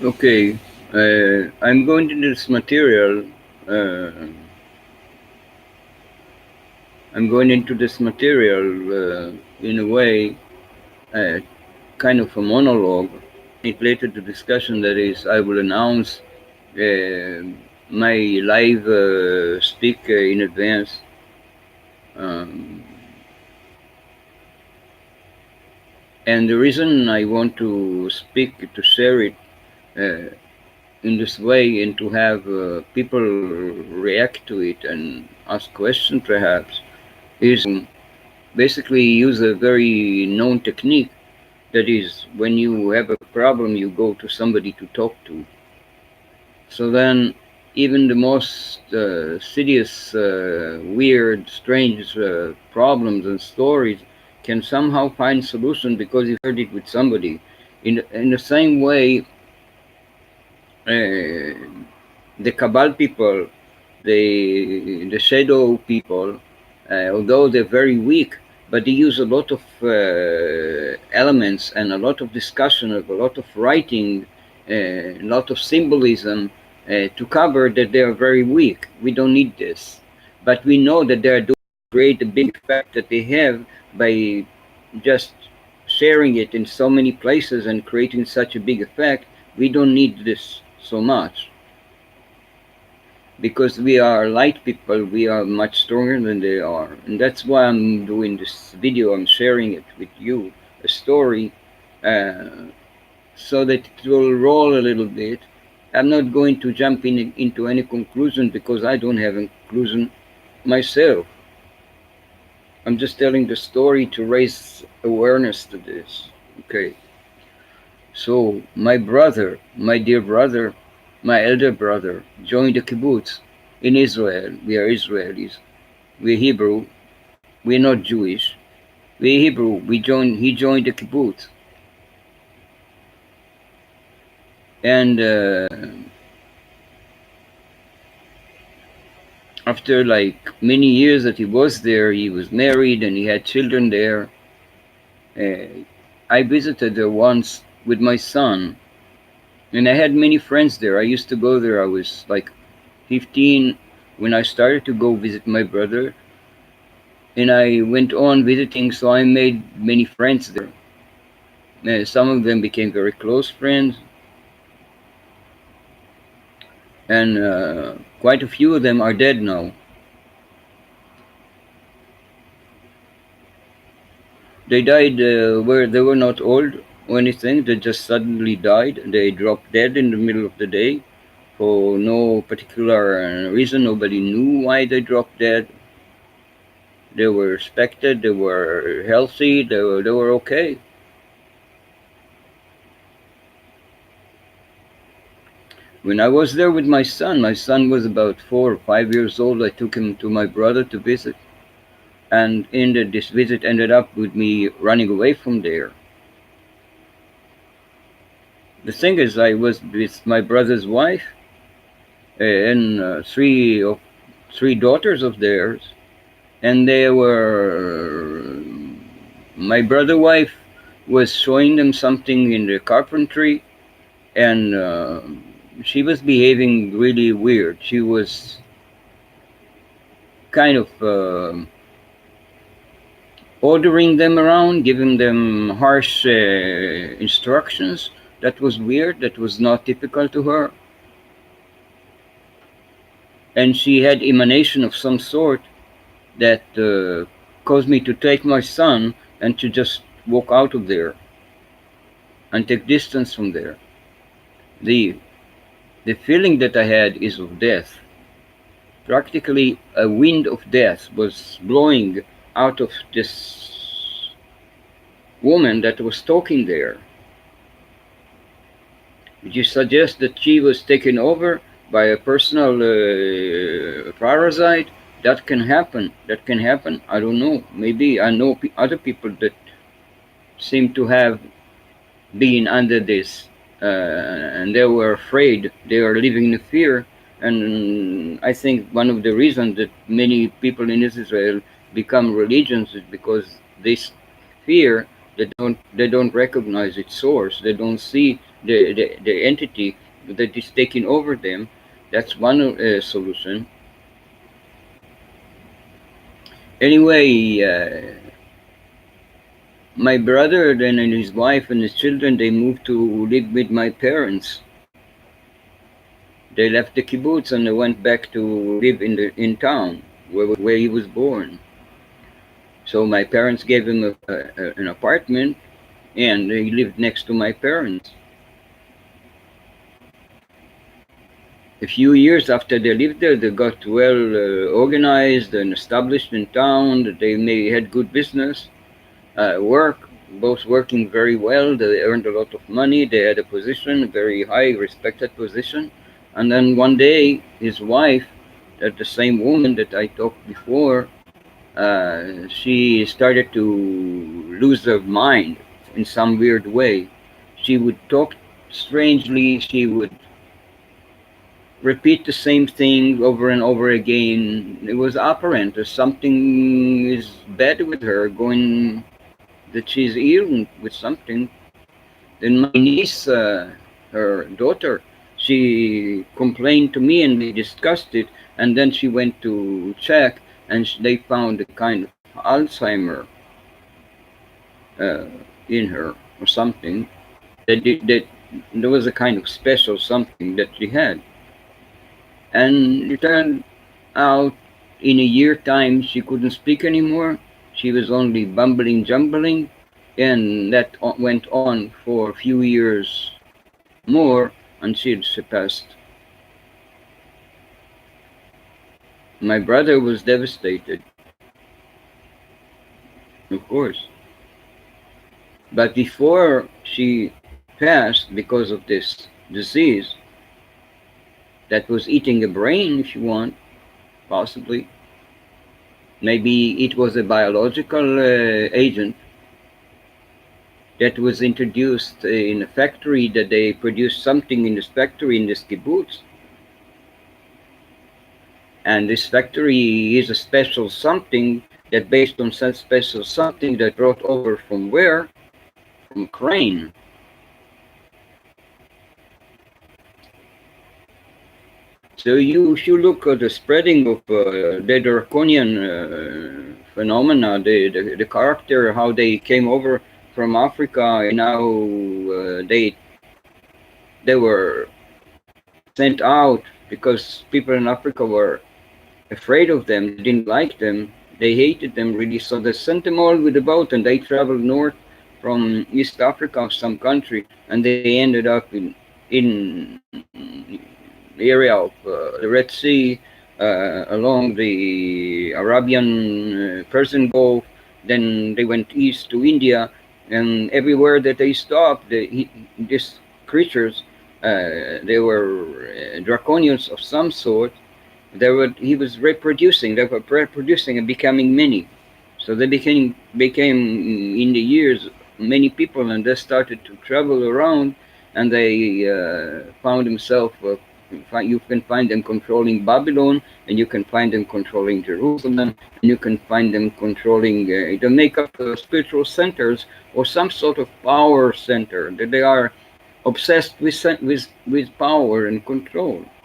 Okay, I'm going to this material. Uh, I'm going into this material in a way, uh, kind of a monologue. It later the discussion that is, I will announce uh, my live speak in advance. Um, and the reason I want to speak, to share it uh, in this way, and to have people react to it and ask questions perhaps, is basically use a very known technique. That is, when you have a problem, you go to somebody to talk to. So then, even the most serious, weird, strange problems and stories can somehow find solution because you heard it with somebody. In the same way, the Kabbalah people, the shadow people, although they're very weak, but they use a lot of elements and a lot of discussion, a lot of writing, a lot of symbolism to cover that they are very weak. We don't need this, but we know that they are doing great, the big effect that they have by just sharing it in so many places and creating such a big effect. We don't need this so much because we are light people. We are much stronger than they are, and that's why I'm doing this video. I'm sharing it with you, a story, uh, so that it will roll a little bit. I'm not going to jump into any conclusion because I don't have a conclusion myself. I'm just telling the story to raise awareness to this. Okay. So my brother, my dear brother, my elder brother, joined the kibbutz in Israel. We are Israelis. We're Hebrew. We're not Jewish. We're Hebrew. He joined the kibbutz. And after like many years that he was there, he was married and he had children there. I visited there once with my son, and I had many friends there. I used to go there. I was like 15 when I started to go visit my brother, and I went on visiting, so I made many friends there. Some of them became very close friends, and quite a few of them are dead now. They died where they were not old or anything, they just suddenly died. They dropped dead in the middle of the day for no particular reason. Nobody knew why they dropped dead. They were respected, they were healthy, they were okay. When I was there with my son was about 4 or 5 years old. I took him to my brother to visit, and this visit ended up with me running away from there. The thing is, I was with my brother's wife and three daughters of theirs, and they were my brother's wife was showing them something in the carpentry, and she was behaving really weird. She was kind of ordering them around, giving them harsh instructions. That was weird. That was not typical to her. And she had emanation of some sort that caused me to take my son and to just walk out of there and take distance from there. The the feeling that I had is of death. Practically a wind of death was blowing out of this woman that was talking there. Would you suggest that she was taken over by a personal parasite? That can happen. That can happen. I don't know. Maybe I know other people that seem to have been under this, and they were afraid. They are living in fear, and I think one of the reasons that many people in Israel become religions is because this fear they don't recognize its source. They don't see the entity that is taking over them. That's one solution. Anyway, my brother then and his wife and his children, they moved to live with my parents. They left the kibbutz and they went back to live in town where he was born. So my parents gave him an apartment, and he lived next to my parents. A few years after they lived there, they got well organized and established in town. They had good business, work, both working very well. They earned a lot of money. They had a position, a very high, respected position. And then one day, his wife, that the same woman that I talked before, she started to lose her mind in some weird way. She would talk strangely. She would repeat the same thing over and over again. It was apparent that something is bad with her, going that she's ill with something. Then my niece, her daughter, she complained to me and we discussed it. And then she went to check and they found a kind of Alzheimer uh, in her or something. That there was a kind of special something that she had. And it turned out in a year time she couldn't speak anymore. She was only bumbling, jumbling, and that went on for a few years more until she passed. My brother was devastated, of course. But before she passed, because of this disease that was eating a brain, if you want, possibly, maybe it was a biological agent that was introduced in a factory, that they produced something in this factory, in this kibbutz. And this factory is a special something that based on such special something that brought over from where? From Ukraine. So if you look at the spreading of the draconian phenomena, the character, how they came over from Africa, and now they were sent out because people in Africa were afraid of them. They didn't like them. They hated them really. So they sent them all with a boat, and they traveled north from East Africa, some country, and they ended up in the area of the Red Sea, along the Arabian Persian Gulf. Then they went east to India, and everywhere that they stopped, these creatures, they were draconians of some sort. He was reproducing. They were reproducing and becoming many. So they became in the years many people, and they started to travel around, and they found themselves. You can find them controlling Babylon, and you can find them controlling Jerusalem, and you can find them controlling. They make up spiritual centers or some sort of power center. That they are obsessed with power and control.